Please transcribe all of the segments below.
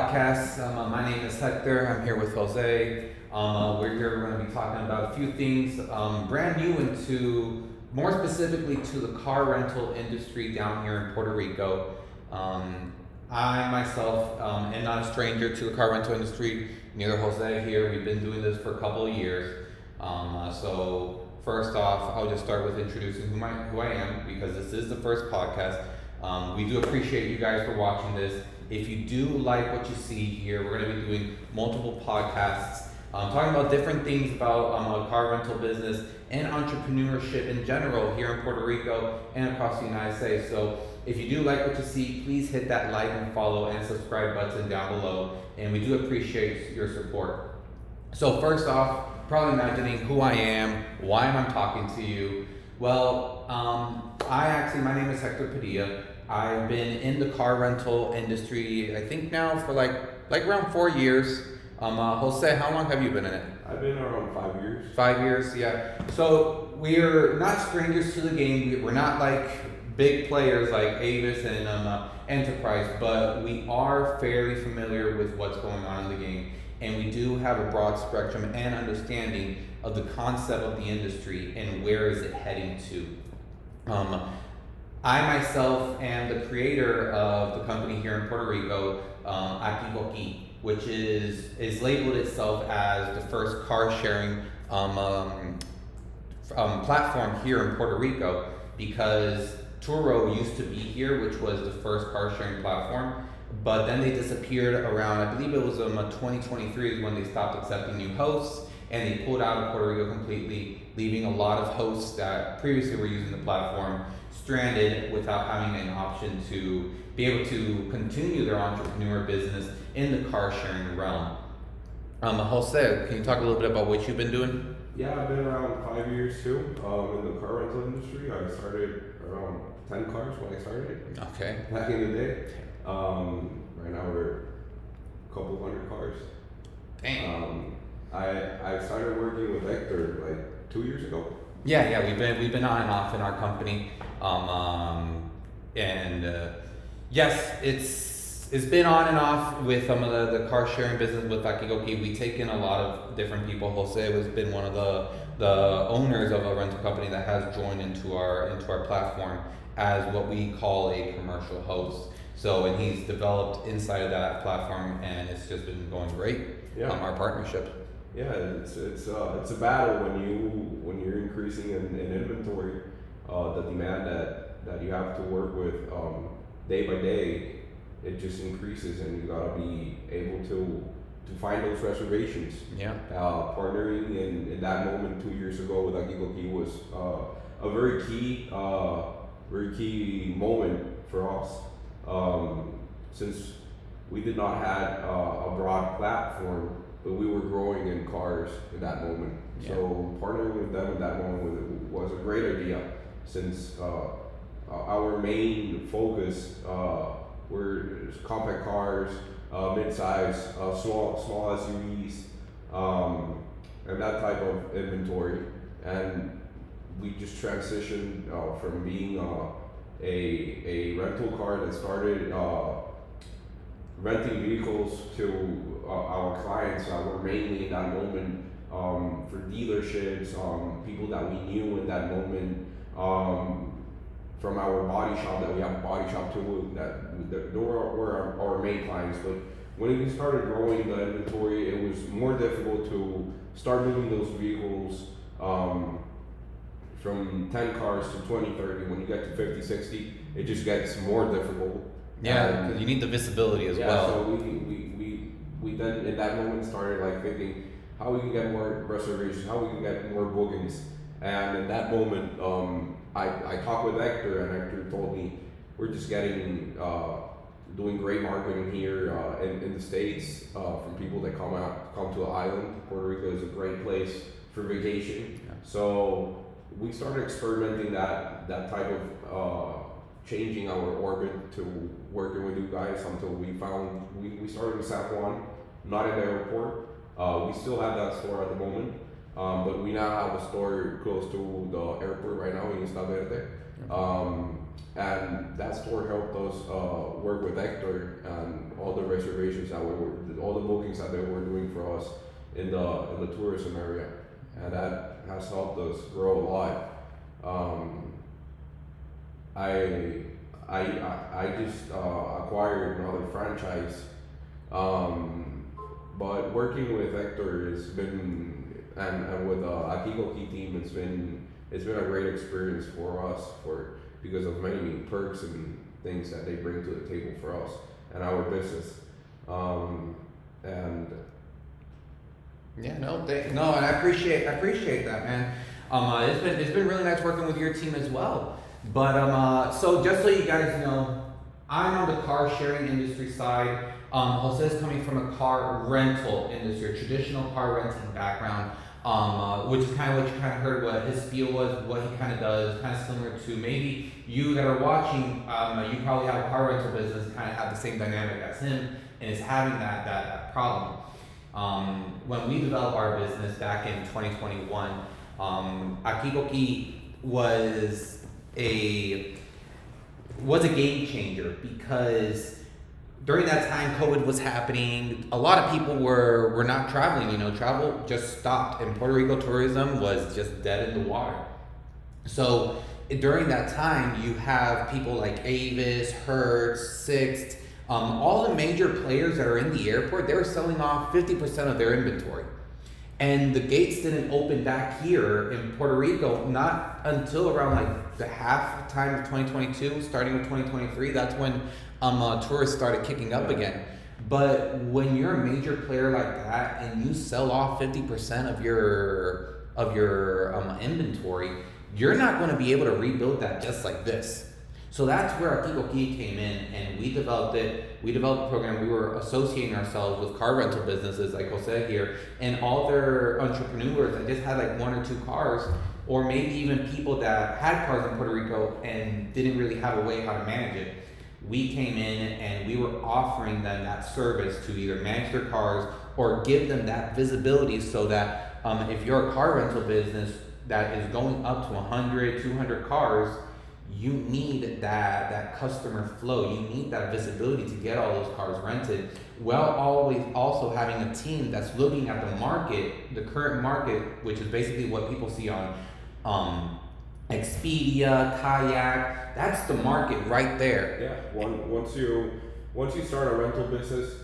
podcast. My name is Hector. I'm here with Jose. We're going to be talking about a few things brand new more specifically to the car rental industry down here in Puerto Rico. I myself am not a stranger to the car rental industry. Neither Jose here. We've been doing this for a couple of years. So first off, I'll just start with introducing who I am, because this is the first podcast. We do appreciate you guys for watching this. If you do like what you see here, we're going to be doing multiple podcasts talking about different things about car rental business and entrepreneurship in general here in Puerto Rico and across the United States. So if you do like what you see, please hit that like and follow and subscribe button down below. And we do appreciate your support. So first off, probably imagining who I am, why am I talking to you? Well, my name is Hector Padilla. I've been in the car rental industry, I think now for like around 4 years. Jose, how long have you been in it? I've been around 5 years. 5 years, yeah. So we're not strangers to the game. We're not like big players like Avis and Enterprise, but we are fairly familiar with what's going on in the game. And we do have a broad spectrum and understanding of the concept of the industry and where is it heading to. I myself am the creator of the company here in Puerto Rico, Aquí, which is labeled itself as the first car sharing platform here in Puerto Rico, because Turo used to be here, which was the first car sharing platform, but then they disappeared around, I believe it was 2023 is when they stopped accepting new hosts, and they pulled out of Puerto Rico completely, leaving a lot of hosts that previously were using the platform stranded without having an option to be able to continue their entrepreneur business in the car sharing realm. Jose, can you talk a little bit about what you've been doing? Yeah, I've been around 5 years too in the car rental industry. I started around 10 cars when I started. Okay. Back in the day. Right now we're a couple hundred cars. Dang. I started working with Hector like 2 years ago. Yeah, we've been on and off in our company, yes, it's been on and off with some of the car sharing business with Aquí. We've taken a lot of different people. Jose has been one of the owners of a rental company that has joined into our platform as what we call a commercial host. So, and he's developed inside of that platform, and it's just been going great. Yeah. Our partnership. Yeah, it's a battle when you're increasing in inventory, the demand that you have to work with day by day, it just increases, and you gotta be able to find those reservations. Yeah. Partnering in that moment 2 years ago with Aquí was a very key moment for us, since we did not have a broad platform, but we were growing in cars in that moment. Yeah. So partnering with them in that moment was a great idea, since our main focus were compact cars, mid-size, small SUVs, and that type of inventory. And we just transitioned from being a rental car that started renting vehicles to our clients that were mainly in that moment for dealerships, people that we knew in that moment, from our body shop, that we have a body shop too, that were our main clients. But when we started growing the inventory, it was more difficult to start moving those vehicles from 10 cars to 20, 30. When you get to 50, 60, it just gets more difficult. Yeah, because you need the visibility as well. So we then in that moment started like thinking how we can get more reservations, how we can get more bookings. And in that moment, I talked with Hector, and Hector told me we're just getting doing great marketing here in the States from people that come to the island. Puerto Rico is a great place for vacation. Yeah. So we started experimenting that type of changing our orbit to working with you guys until we started in San Juan, not in the airport. We still have that store at the moment, but we now have a store close to the airport right now in Isla Verde. And that store helped us work with Hector and all the reservations that all the bookings that they were doing for us in the tourism area, and that has helped us grow a lot. I just acquired another franchise, but working with Hector has been and with Akikoki team, it's been a great experience for us because of many perks and things that they bring to the table for us and our business. And yeah, no, and I appreciate that, man. It's been really nice working with your team as well. But so just so you guys know, I'm on the car sharing industry side. Jose's coming from a car rental industry, a traditional car renting background, which is kind of what you kind of heard what his spiel was, what he kind of does, kind of similar to maybe you that are watching. You probably have a car rental business, kind of have the same dynamic as him, and is having that problem. When we developed our business back in 2021, Akikoki was a game changer because during that time COVID was happening. A lot of people were not traveling. Travel just stopped, and Puerto Rico tourism was just dead in the water. So during that time, you have people like Avis, Hertz, Sixt, all the major players that are in the airport. They were selling off 50% of their inventory. And the gates didn't open back here in Puerto Rico not until around like the half time of 2022, starting with 2023. That's when tourists started kicking up again. But when you're a major player like that and you sell off 50% of your inventory, you're not going to be able to rebuild that just like this. So that's where Akikoki came in, and we developed it. We developed a program. We were associating ourselves with car rental businesses like Jose here, and all their entrepreneurs that just had like one or two cars, or maybe even people that had cars in Puerto Rico and didn't really have a way how to manage it. We came in and we were offering them that service to either manage their cars or give them that visibility so that if you're a car rental business that is going up to 100, 200 cars, you need that customer flow. You need that visibility to get all those cars rented, while always also having a team that's looking at the market, the current market, which is basically what people see on Expedia, Kayak. That's the market right there. Yeah. Once you start a rental business,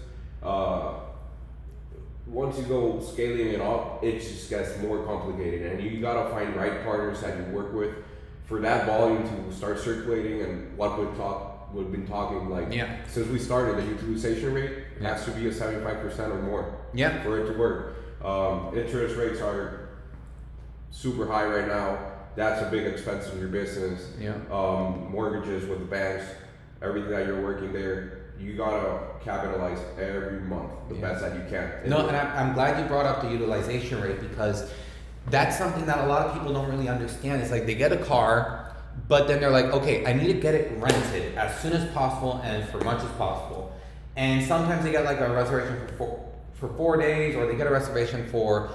once you go scaling it up, it just gets more complicated, and you gotta find right partners that you work with for that volume to start circulating. And what we've been talking like since we started, the utilization rate has to be a 75% or more for it to work. Interest rates are super high right now. That's a big expense in your business. Mortgages with the banks, everything that you're working there, you gotta capitalize every month the best that you can. No, and I'm glad you brought up the utilization rate, because that's something that a lot of people don't really understand. It's like they get a car, but then they're like, okay, I need to get it rented as soon as possible and for much as possible. And sometimes they get like a reservation for 4 days, or they get a reservation for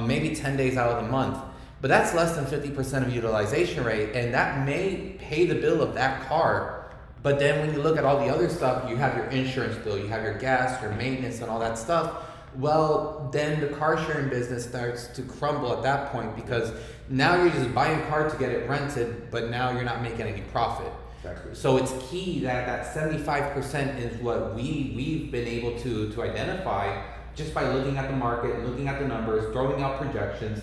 maybe 10 days out of the month. But that's less than 50% of utilization rate, and that may pay the bill of that car. But then when you look at all the other stuff, you have your insurance bill, you have your gas, your maintenance, and all that stuff. Well, then the car sharing business starts to crumble at that point, because now you're just buying a car to get it rented, but now you're not making any profit. Exactly. So it's key that 75% is what we've been able to identify just by looking at the market, looking at the numbers, throwing out projections.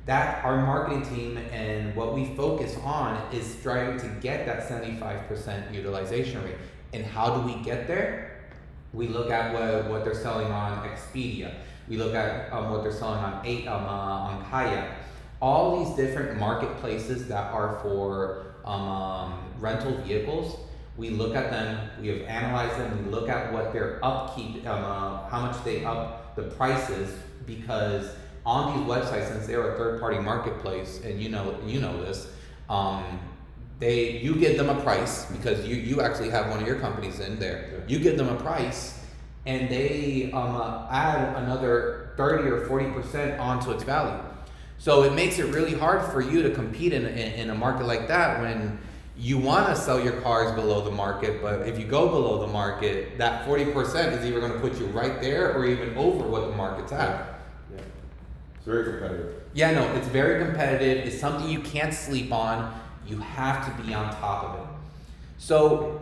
That our marketing team and what we focus on is striving to get that 75% utilization rate. And how do we get there? We look at what they're selling on Expedia. We look at what they're selling on Kayak. All these different marketplaces that are for rental vehicles. We look at them. We have analyzed them. We look at what their upkeep, how much they up the prices, because on these websites, since they're a third-party marketplace, and you know this, you give them a price, because you actually have one of your companies in there. You give them a price, and they add another 30 or 40% onto its value. So it makes it really hard for you to compete in a market like that when You want to sell your cars below the market, but if you go below the market, that 40% is either going to put you right there or even over what the market's at. Yeah. It's very competitive. Yeah, no, it's very competitive. It's something you can't sleep on. You have to be on top of it. So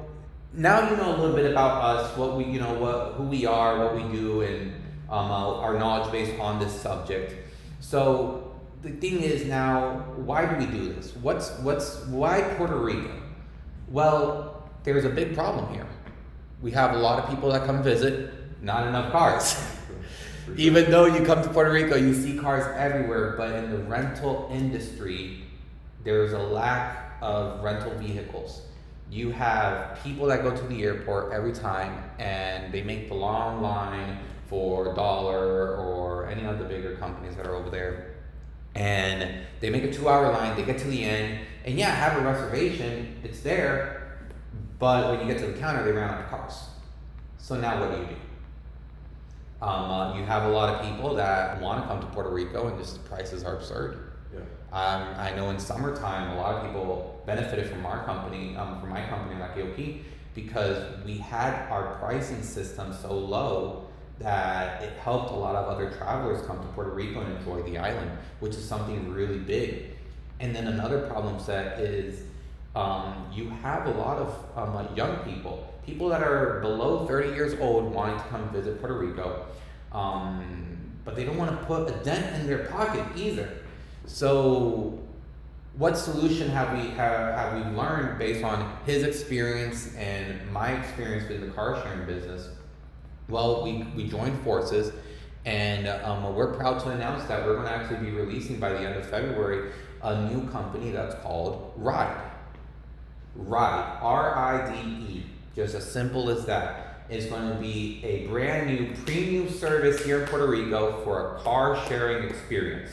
now you know a little bit about us, what we, who we are, what we do, and our knowledge base on this subject. So the thing is now, why do we do this? Why Puerto Rico? Well, there's a big problem here. We have a lot of people that come visit, not enough cars. Even though you come to Puerto Rico, you see cars everywhere, but in the rental industry, there's a lack of rental vehicles. You have people that go to the airport every time and they make the long line for Dollar or any of the bigger companies that are over there. And they make a 2-hour line, they get to the end, and yeah, have a reservation, it's there, but when you get to the counter, they ran out of cars. So now what do? You have a lot of people that want to come to Puerto Rico and just the prices are absurd. Yeah. I know in summertime, a lot of people benefited from our company, from my company, like AOP, because we had our pricing system so low that it helped a lot of other travelers come to Puerto Rico and enjoy the island, which is something really big. And then another problem set is you have a lot of young people that are below 30 years old wanting to come visit Puerto Rico, but they don't want to put a dent in their pocket either. So what solution have we learned based on his experience and my experience with the car sharing business? Well, we joined forces, and we're proud to announce that we're going to actually be releasing by the end of February a new company that's called Ride. Ride, R-I-D-E, just as simple as that. It's going to be a brand new premium service here in Puerto Rico for a car sharing experience.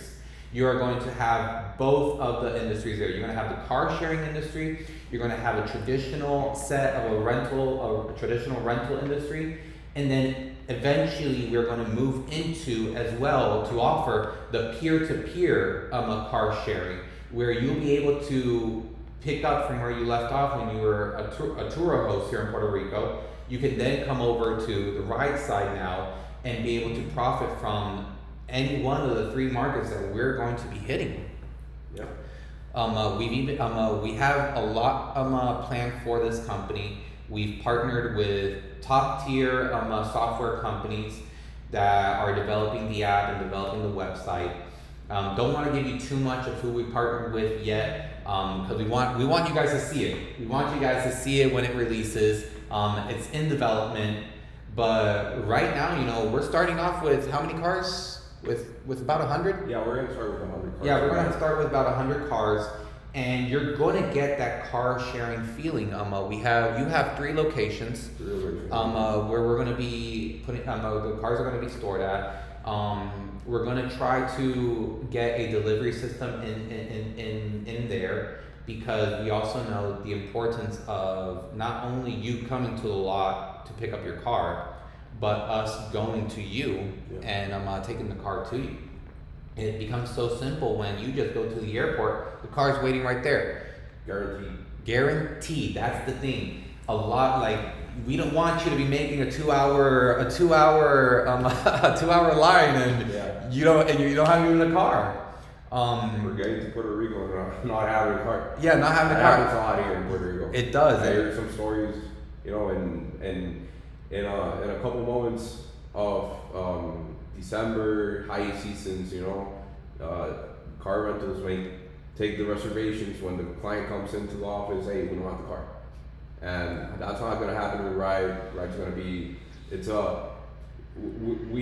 You are going to have both of the industries there. You're going to have the car sharing industry. You're going to have a traditional set of a traditional rental industry. And then eventually we're going to move into as well to offer the peer-to-peer car sharing, where you'll be able to pick up from where you left off when you were a tour host here in Puerto Rico. You can then come over to the ride side now and be able to profit from any one of the 3 markets that we're going to be hitting. Yeah. We have a lot planned for this company. We've partnered with top tier software companies that are developing the app and developing the website. Don't want to give you too much of who we partnered with yet, because we want you guys to see it. We want you guys to see it when it releases. It's in development, but right now, we're starting off with how many cars? With about 100? Yeah, we're gonna start with 100 cars. Yeah, we're gonna start with about 100 cars, and you're gonna get that car sharing feeling. You have 3 locations. Where we're gonna be putting the cars are gonna be stored at. We're gonna try to get a delivery system in there, because we also know the importance of not only you coming to the lot to pick up your car, but us going to you and taking the car to you. It becomes so simple when you just go to the airport, the car's waiting right there. Guaranteed, that's the thing. A lot, we don't want you to be making a 2-hour line and you don't have even a car. We're getting to Puerto Rico and not having a car. Yeah, not having a car. car. It's a lot here in Puerto Rico. It does. I heard some stories, and in a couple moments of December, high seasons, car rentals may take the reservations when the client comes into the office. Hey, we don't have the car, and that's not going to happen with Ride. Ride's going to be.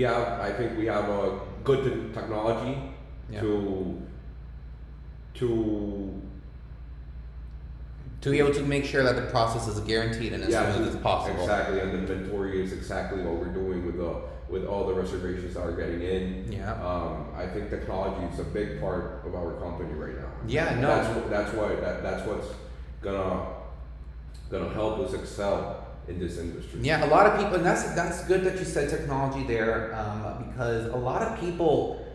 I think we have a good technology to be able to make sure that the process is guaranteed and as smooth as possible. Exactly, and the inventory is exactly what we're doing with all the reservations that are getting in. Yeah. I think technology is a big part of our company right now. Yeah, no. That's what's gonna help us excel in this industry. Yeah, a lot of people, and that's good that you said technology there, because a lot of people,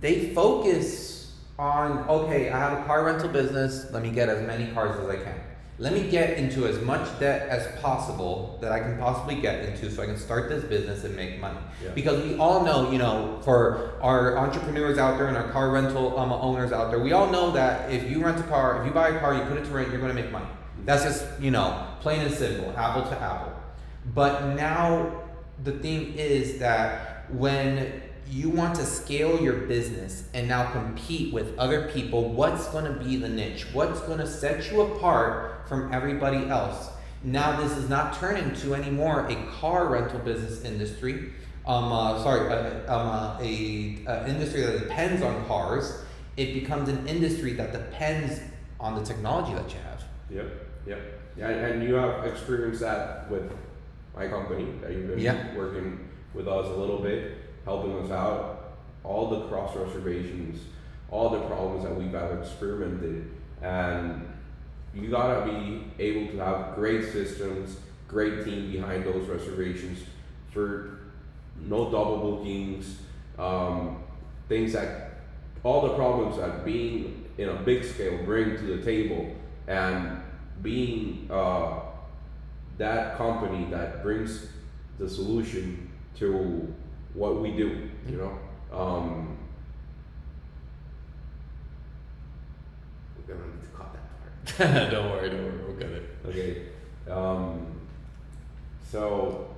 they focus on, okay, I have a car rental business, let me get as many cars as I can. Let me get into as much debt as possible that I can possibly get into so I can start this business and make money. Yeah. Because we all know, you know, for our entrepreneurs out there and our car rental owners out there, we all know that if you rent a car, if you buy a car, you put it to rent, you're going to make money. That's just, you know, plain and simple, apple to apple. But now the thing is that when you want to scale your business and now compete with other people, what's going to be the niche? What's going to set you apart from everybody else? Now this is not turning to anymore a car rental business industry. A industry that depends on cars. It becomes an industry that depends on the technology that you have. Yep. Yeah, and you have experienced that with my company that you've been working with us a little bit, helping us out, all the cross reservations, all the problems that we've had experimented, and you gotta be able to have great systems, great team behind those reservations for no double bookings, things that, all the problems that being in a big scale bring to the table, and being that company that brings the solution to what we do, you know. We're gonna need to cut that part. Don't worry, we'll get it. Okay. So.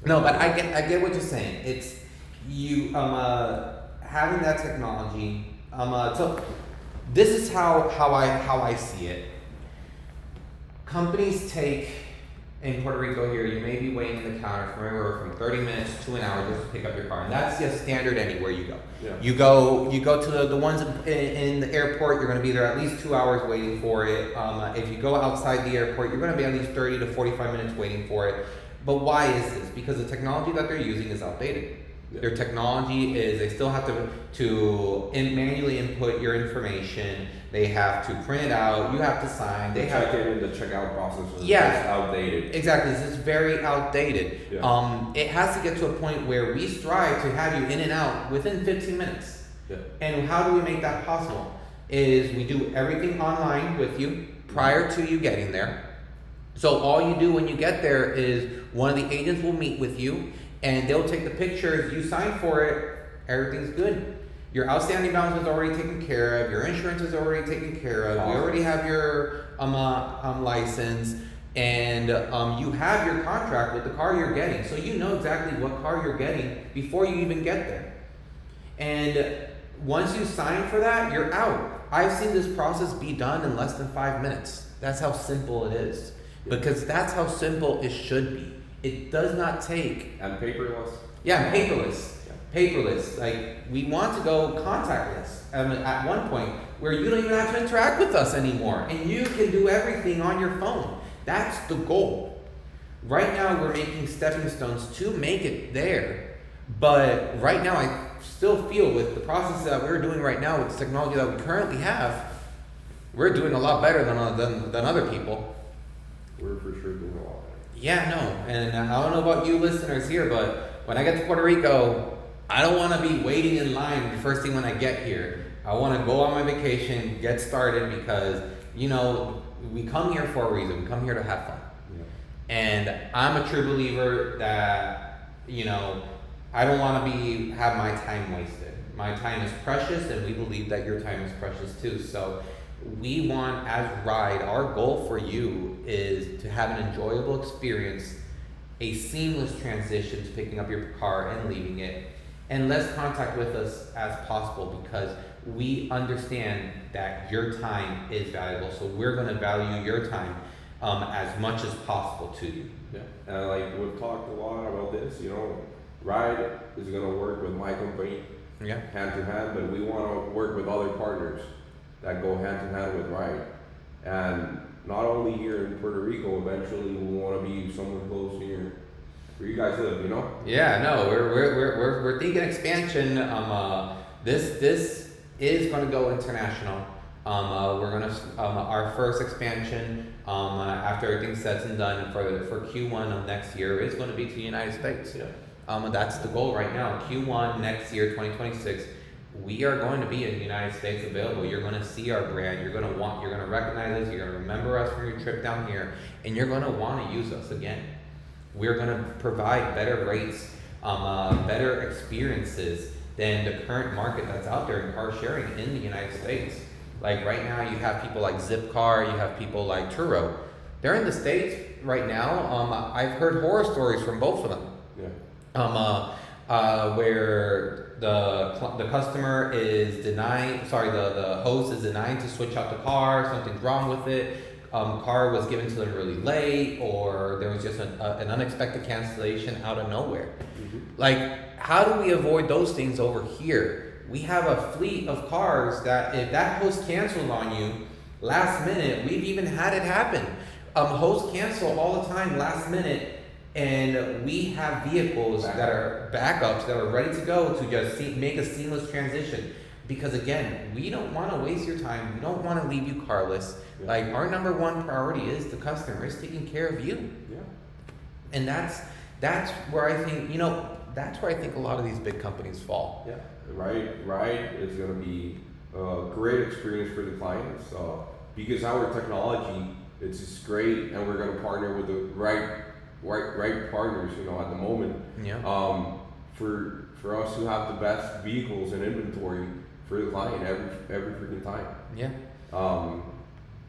No, but I get what you're saying. It's you having that technology. So this is how I see it. Companies take, in Puerto Rico here, you may be waiting in the counter for anywhere from 30 minutes to an hour just to pick up your car, and that's just standard anywhere you go. Yeah. You go to the ones in the airport, you're going to be there at least 2 hours waiting for it. If you go outside the airport, you're going to be at least 30 to 45 minutes waiting for it. But why is this? Because the technology that they're using is outdated. Yeah. Their technology is, they still have to manually input your information. They have to print it out. You have to sign. They have check in the checkout process is outdated. Exactly. This is very outdated. Yeah. It has to get to a point where we strive to have you in and out within 15 minutes. Yeah. And how do we make that possible? Is we do everything online with you prior to you getting there. So all you do when you get there is one of the agents will meet with you and they'll take the pictures, you sign for it, everything's good. Your outstanding balance is already taken care of, your insurance is already taken care of, you already have your license, and you have your contract with the car you're getting. So you know exactly what car you're getting before you even get there. And once you sign for that, you're out. I've seen this process be done in less than 5 minutes. That's how simple it is. Because that's how simple it should be. It does not take. And paperless? Yeah, paperless. Paperless. Like, we want to go contactless at one point where you don't even have to interact with us anymore. And you can do everything on your phone. That's the goal. Right now, we're making stepping stones to make it there. But right now, I still feel with the process that we're doing right now with the technology that we currently have, we're doing a lot better than other people. We're for sure doing a lot better. Yeah, no, and I don't know about you listeners here, but when I get to Puerto Rico, I don't want to be waiting in line the first thing when I get here. I want to go on my vacation, get started, because, you know, we come here for a reason. We come here to have fun. Yeah. And I'm a true believer that, you know, I don't want to have my time wasted. My time is precious, and we believe that your time is precious too. So we want, as Ride, our goal for you is to have an enjoyable experience, a seamless transition to picking up your car and leaving it, and less contact with us as possible, because we understand that your time is valuable. So we're going to value your time as much as possible to you. Yeah, and like we've talked a lot about this, you know, Ride is going to work with my company hand to hand, but we want to work with other partners that go hand in hand with Ride. And not only here in Puerto Rico, eventually we want to be somewhere close here where you guys live, you know? Yeah, no, we're thinking expansion. This is going to go international. We're going to our first expansion after everything's said and done for Q1 of next year is going to be to the United States. Yeah. That's the goal right now. Q1 next year, 2026. we are going to be in the United States available. You're going to see our brand. You're going to recognize us. You're going to remember us from your trip down here, and you're going to want to use us again. We're going to provide better rates, better experiences than the current market that's out there in car sharing in the United States. Like right now, you have people like Zipcar, you have people like Turo. They're in the States right now. I've heard horror stories from both of them. Yeah. Where the customer is the host is denying to switch out the car, something's wrong with it, car was given to them really late, or there was just an unexpected cancellation out of nowhere. Mm-hmm. Like, how do we avoid those things over here? We have a fleet of cars that if that host cancels on you last minute, we've even had it happen. Hosts cancel all the time last minute, and we have vehicles that are backups that are ready to go to just make a seamless transition. Because again, we don't want to waste your time. We don't want to leave you carless. Yeah. Like, our number one priority is the customer, is taking care of you. Yeah. And that's where I think, that's where I think a lot of these big companies fall. Yeah. Right is going to be a great experience for the clients, because our technology, it's just great, and we're going to partner with the right partners, at the moment. Yeah. For us to have the best vehicles and inventory for the client every freaking time. Yeah.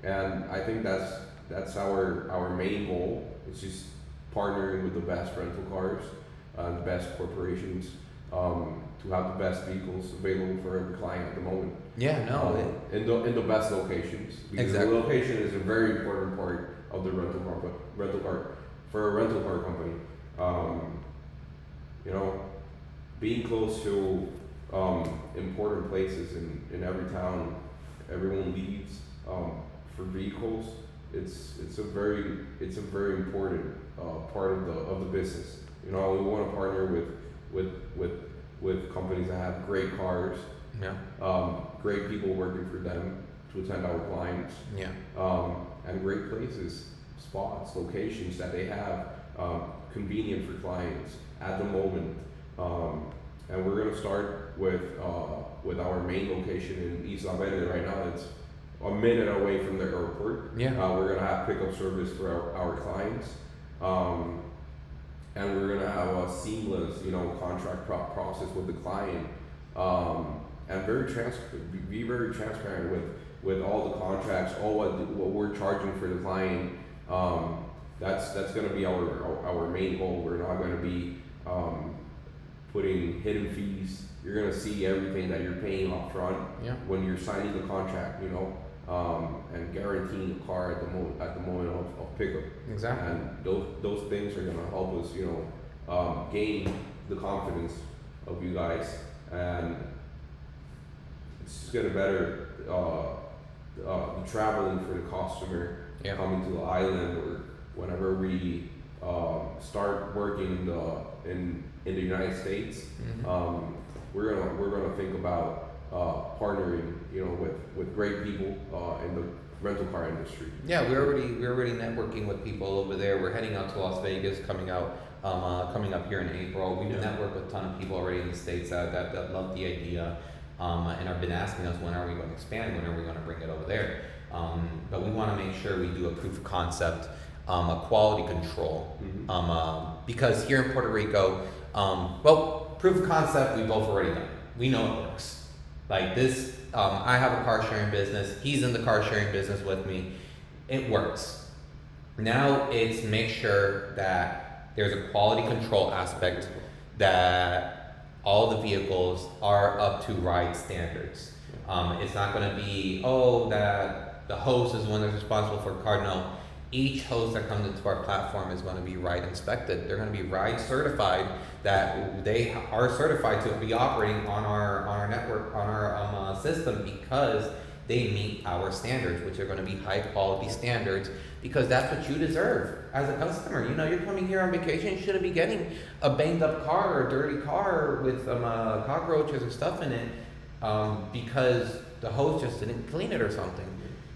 And I think that's our main goal. It's just partnering with the best rental cars and the best corporations, to have the best vehicles available for every client at the moment. Yeah, no. In the best locations. Because Exactly. the location is a very important part of the rental car for a rental car company. Being close to important places in every town everyone leaves for vehicles. It's a very important part of the business. We want to partner with companies that have great cars, great people working for them to attend our clients, and great places, spots, locations that they have convenient for clients at the moment. And we're going to start with our main location in East La Verde. Right now, it's a minute away from the airport. Yeah. We're going to have pickup service for our clients, and we're going to have a seamless, contract process with the client, and be very transparent with all the contracts, all what we're charging for the client. That's going to be our main goal. We're not going to be putting hidden fees. You're going to see everything that you're paying up front when you're signing the contract, and guaranteeing the car at the moment of pickup. Exactly. And those things are going to help us, gain the confidence of you guys, and it's just going to better the traveling for the customer coming to the island, or whenever we start working in the United States. Mm-hmm. We're gonna think about partnering, with great people in the rental car industry. Yeah, we're already networking with people over there. We're heading out to Las Vegas coming up here in April. We've networked with a ton of people already in the States that love the idea, and have been asking us, when are we going to expand? When are we going to bring it over there? But we want to make sure we do a proof of concept, a quality control, because here in Puerto Rico, proof of concept we've both already done. We know it works. Like this, I have a car sharing business. He's in the car sharing business with me. It works. Now it's make sure that there's a quality control aspect, that all the vehicles are up to ride standards. It's not going to be, that the host is the one that's responsible for the car. No, each host that comes into our platform is going to be ride inspected. They're going to be ride certified, that they are certified to be operating on our network, on our system, because they meet our standards, which are going to be high quality standards, because that's what you deserve as a customer. You're coming here on vacation, you shouldn't be getting a banged up car or a dirty car with cockroaches or stuff in it, because the host just didn't clean it or something.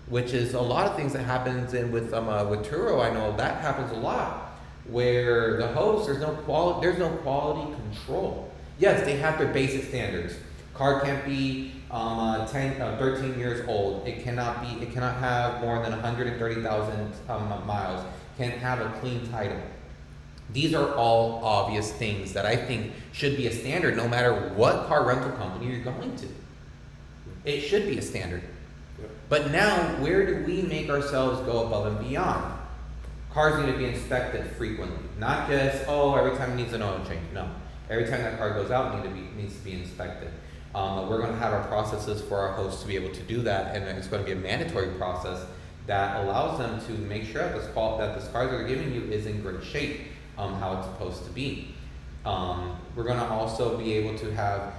Which is a lot of things that happens with Turo. I know that happens a lot, where the host, there's no quality control. Yes, they have their basic standards. car can't be 13 years old. It cannot have more than 130,000 miles. Can't have a clean title. These are all obvious things that I think should be a standard no matter what car rental company you're going to. It should be a standard. Yep. But now, where do we make ourselves go above and beyond? Cars need to be inspected frequently. Not just, every time it needs an oil change. No. Every time that car goes out, needs to be inspected. We're going to have our processes for our hosts to be able to do that, and it's going to be a mandatory process that allows them to make sure that this car they're giving you is in great shape, how it's supposed to be. We're going to also be able to have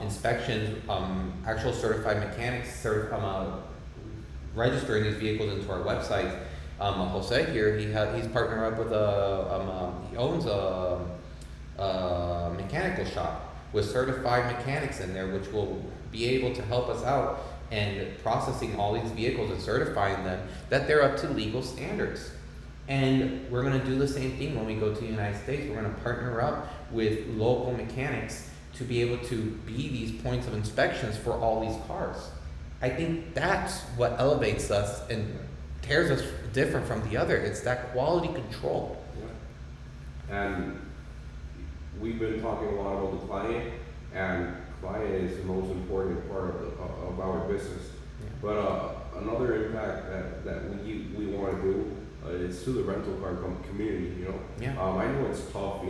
inspections, actual certified mechanics registering these vehicles into our website. Jose here, he's partnered up with he owns a mechanical shop with certified mechanics in there, which will be able to help us out and processing all these vehicles and certifying them that they're up to legal standards. And we're going to do the same thing when we go to the United States. We're going to partner up with local mechanics to be able to be these points of inspections for all these cars. I think that's what elevates us and tears us different from the other. It's that quality control. Yeah. And we've been talking a lot about the client, and client is the most important part of our business. Yeah. But another impact that we want to do is to the rental car community. Yeah. I know it's tough.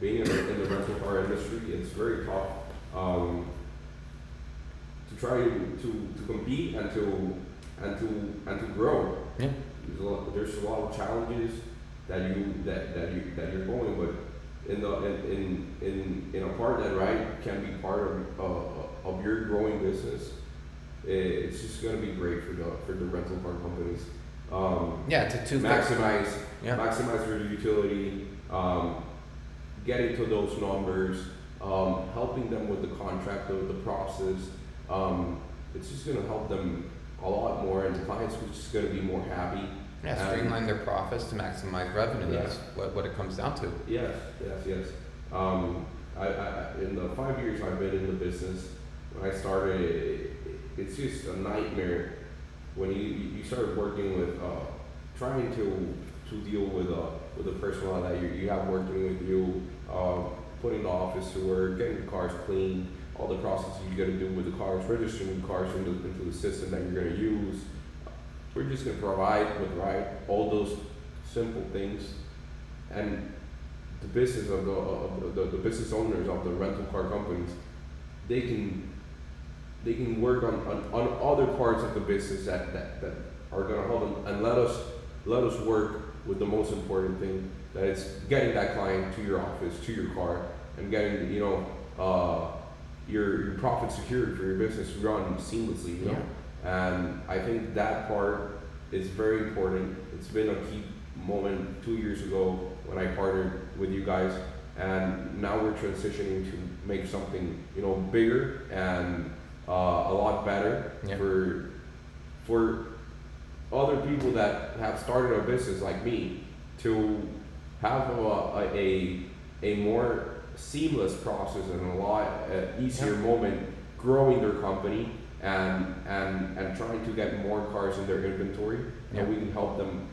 Being in the rental car industry, it's very tough to try to compete and to grow. Yeah. There's a lot of challenges that you're going, but in a part that can be part of your growing business, it's just going to be great for the rental car companies. To maximize their utility, getting to those numbers, helping them with the contract, the process. It's just going to help them a lot more, and the clients are just going to be more happy. Streamline their profits to maximize revenue. Yeah. That's what it comes down to. Yes. I in the 5 years I've been in the business, when I started, it's just a nightmare when you start working with trying to deal with the personnel that you have working with you, putting the office to work, getting the cars clean, all the processes you got to do with the cars, registering the cars into the system that you're going to use. We're just going to provide all those simple things, and the business of the business owners of the rental car companies, they can work on other parts of the business that are going to help them, and let us work with the most important thing, that is getting that client to your office, to your car, and getting your profit secured for your business run seamlessly. And I think that part is very important. It's been a key moment 2 years ago when I partnered with you guys, and now we're transitioning to make something bigger and a lot better for other people that have started a business like me, to have a more seamless process and a lot easier moment growing their company and trying to get more cars in their inventory, and we can help them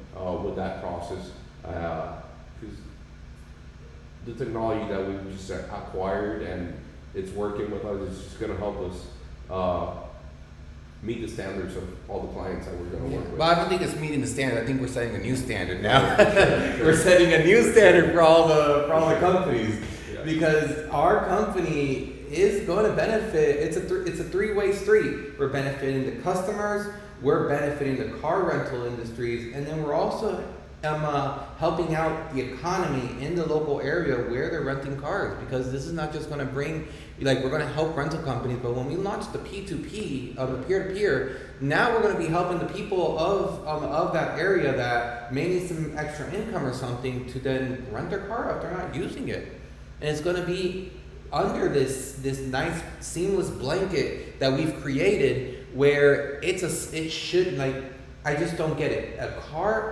with that process, because the technology that we've just acquired and it's working with us is just going to help us meet the standards of all the clients that we're going to work with. Well, I don't think it's meeting the standard. I think we're setting a new standard now. We're setting a new standard for all the companies, because our company is going to benefit. It's a three-way street. We're benefiting the customers, we're benefiting the car rental industries, and then we're also helping out the economy in the local area where they're renting cars, because this is not just going to bring, we're going to help rental companies, but when we launch the P2P, the peer-to-peer, now we're going to be helping the people of that area that may need some extra income or something to then rent their car if they're not using it. And it's going to be under this nice seamless blanket that we've created, where I just don't get it.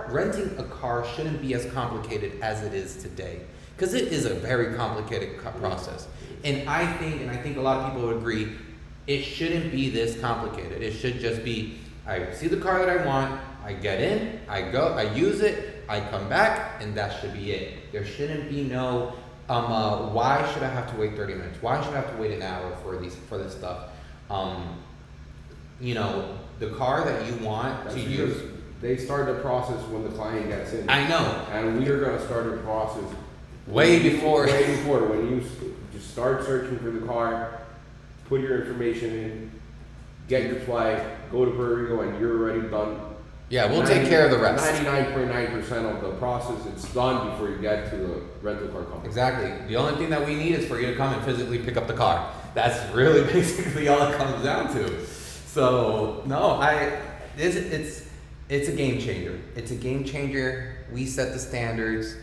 Renting a car shouldn't be as complicated as it is today, because it is a very complicated process. And I think a lot of people would agree, It shouldn't be this complicated. It should just be, I see the car that I want, I get in, I go, I use it, I come back, and that should be it. There shouldn't be no, why should I have to wait 30 minutes? Why should I have to wait an hour for this stuff? The car that you want That's to because use. they start the process when the client gets in. I know. And we are going to start the process Way before. when you just start searching for the car, put your information in, get your flight, go to Puerto Rico, and you're already done. Yeah, we'll take care of the rest. 99.9% of the process, it's done before you get to the rental car company. Exactly. The only thing that we need is for you to come and physically pick up the car. That's really basically all it comes down to. So no, it's a game changer. It's a game changer. We set the standards,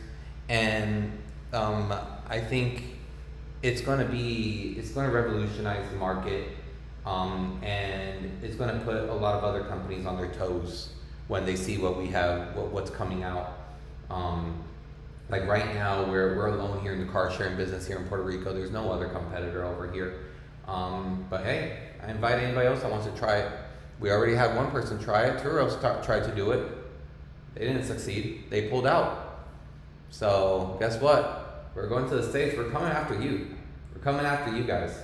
and I think it's going to revolutionize the market, and it's going to put a lot of other companies on their toes when they see what we have, what's coming out. Like right now, we're alone here in the car sharing business here in Puerto Rico. There's no other competitor over here. But hey, I invite anybody else that wants to try it. We already had one person try it. Turos tried to do it. They didn't succeed. They pulled out. So guess what? We're going to the States. We're coming after you. We're coming after you guys.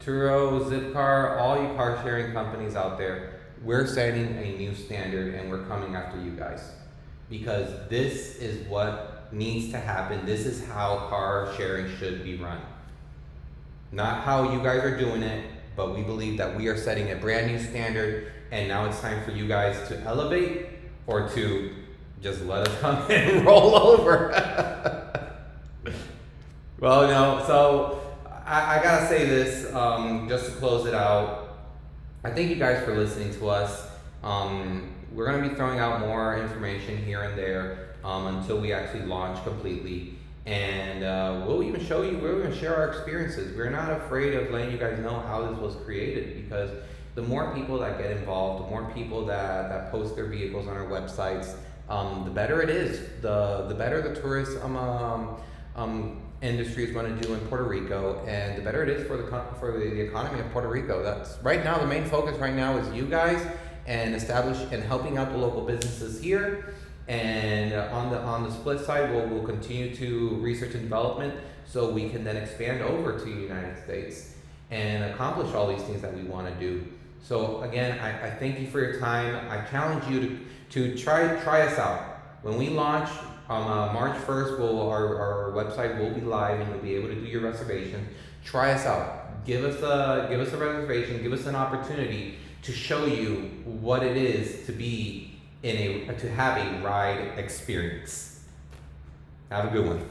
Turo, Zipcar, all you car sharing companies out there. We're setting a new standard, and we're coming after you guys, because this is what needs to happen. This is how car sharing should be run. Not how you guys are doing it, but we believe that we are setting a brand new standard, and now it's time for you guys to elevate or to just let us come in and roll over. Well, so I gotta say this, just to close it out. I thank you guys for listening to us. We're gonna be throwing out more information here and there until we actually launch completely. And we'll even share our experiences. We're not afraid of letting you guys know how this was created, because the more people that get involved, the more people that post their vehicles on our websites, the better it is. The better the tourist industry is going to do in Puerto Rico, and the better it is for the economy of Puerto Rico. That's right now, the main focus right now is you guys, and helping out the local businesses here. And on the split side, we'll continue to research and development, so we can then expand over to the United States and accomplish all these things that we want to do. So again, I thank you for your time. I challenge you to try us out. When we launch on March 1st, our website will be live, and you'll be able to do your reservation. Try us out. Give us a reservation. Give us an opportunity to show you what it is to have a ride experience. Have a good one.